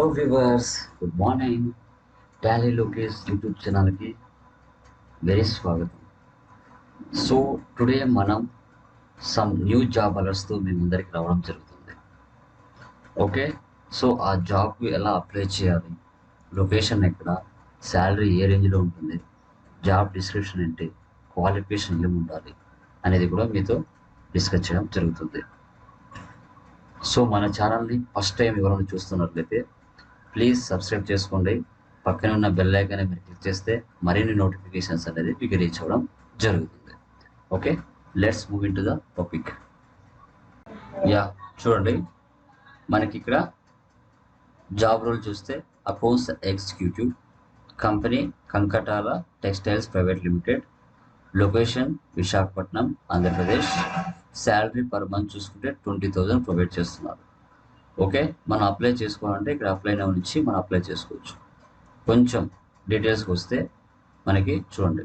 Hello viewers, good morning. Tally Lokesh YouTube ఛానల్కి very స్వాగతం. So today మనం సమ్ న్యూ జాబ్ అలర్ట్స్తో మీ ముందరికి రావడం జరుగుతుంది. ఓకే, సో ఆ జాబ్కి ఎలా అప్లై చేయాలి, లొకేషన్ ఎక్కడ, శాలరీ ఏ రేంజ్లో ఉంటుంది, జాబ్ డిస్క్రిప్షన్ ఏంటి, క్వాలిఫికేషన్ ఏమి ఉండాలి అనేది కూడా మీతో డిస్కస్ చేయడం జరుగుతుంది. సో మన ఛానల్ని ఫస్ట్ టైం ఎవరైనా చూస్తున్నట్లయితే ప్లీజ్ సబ్స్క్రైబ్ చేసుకోండి. పక్కన ఉన్న బెల్ ఐకాన్ మీరు క్లిక్ చేస్తే మరిన్ని నోటిఫికేషన్స్ అనేది మీకు రీచ్ అవ్వడం జరుగుతుంది. Okay, let's move in to the topic. చూడండి, మనకి ఇక్కడ జాబ్ రోల్ చూస్తే accounts executive, company Kankatala textiles private limited, location Visakhapatnam Andhra Pradesh, salary per month చూసుకుంటే 20,000 ప్రొవైడ్ చేస్తున్నారు. ఓకే, మనం అప్లై చేసుకోవాలంటే ఇక్కడ అప్లై నౌ నుంచి మనం అప్లై చేసుకోవచ్చు. కొంచెం డీటెయిల్స్కి వస్తే మనకి చూడండి,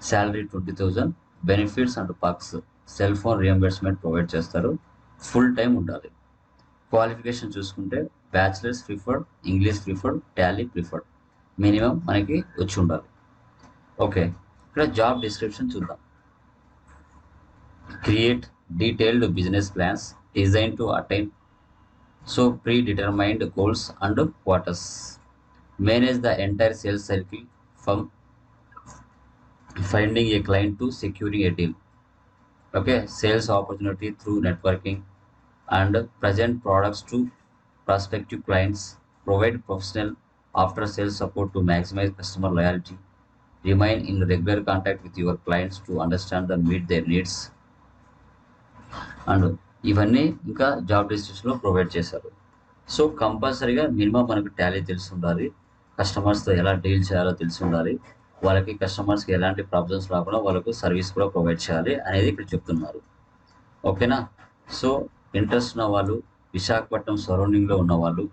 salary 20,000, benefits and perks, cell phone reimbursement provide చేస్తారు, ఫుల్ టైం ఉండాలి. క్వాలిఫికేషన్ చూసుకుంటే bachelors preferred, English preferred, Tally preferred, minimum మనకి వచ్చి ఉండాలి. ఓకే, ఇక్కడ జాబ్ డిస్క్రిప్షన్ చూద్దాం. Create detailed business plans design to attain predetermined goals and quotas. Manage the entire sales cycle from finding a client to securing a deal. Okay, sales opportunity through networking and present products to prospective clients. Provide professional after sales support to maximize customer loyalty. Remain in regular contact with your clients to understand and meet their needs. And ఇవన్నీ ఇంకా job డిస్క్రిప్షన్లో provide చేశారు. So కంపల్సరీగా minimum మనకు Tally తెలిసి ఉండాలి, కస్టమర్స్తో ఎలా deal చేయాలో తెలిసి ఉండాలి, వాళ్ళకి కస్టమర్స్కి ఎలాంటి ప్రాబ్లమ్స్ రాకుండా వాళ్ళకు సర్వీస్ కూడా ప్రొవైడ్ చేయాలి అనేది ఇక్కడ చెప్తున్నారు. ఓకేనా, సో ఇంట్రెస్ట్ ఉన్న వాళ్ళు, విశాఖపట్నం సరౌండింగ్లో ఉన్న వాళ్ళు,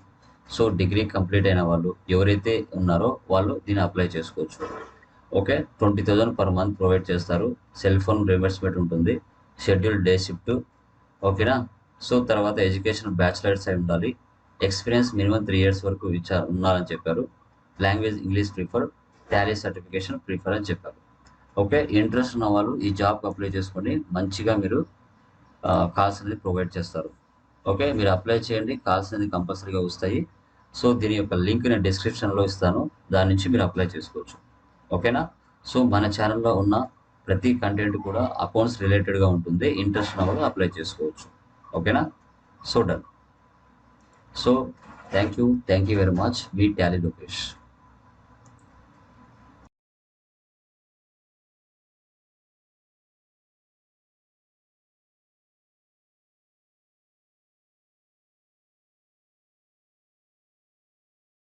సో డిగ్రీ కంప్లీట్ అయిన వాళ్ళు ఎవరైతే ఉన్నారో వాళ్ళు దీన్ని అప్లై చేసుకోవచ్చు. ఓకే, 20,000 పర్ మంత్ ప్రొవైడ్ చేస్తారు, సెల్ ఫోన్ రియంబర్స్మెంట్ ఉంటుంది, షెడ్యూల్ డే షిఫ్ట్. ఓకేనా, సో తర్వాత ఎడ్యుకేషన్ బ్యాచిలర్స్ అయి ఉండాలి, ఎక్స్పీరియన్స్ మినిమం 3 years వరకు ఉండాలని చెప్పారు, language English prefer, Tally certification prefer అని చెప్పారు. ఓకే, ఇంట్రెస్ట్ ఉన్న వాళ్ళు ఈ జాబ్కి అప్లై చేసుకొని మంచిగా మీరు కాల్స్ అనేది ప్రొవైడ్ చేస్తారు. ఓకే, మీరు అప్లై చేయండి, కాల్స్ అనేది కంపల్సరీగా వస్తాయి. సో దీని యొక్క లింక్ నేను డిస్క్రిప్షన్లో ఇస్తాను, దాని నుంచి మీరు అప్లై చేసుకోవచ్చు. ఓకేనా, సో మన ఛానల్లో ఉన్న ప్రతి కంటెంట్ కూడా అకౌంట్స్ రిలేటెడ్గా ఉంటుంది, ఇంట్రెస్ట్ ఉన్న వాళ్ళు అప్లై చేసుకోవచ్చు. ఓకేనా, so done. So thank you very much. Me Tally Lokesh.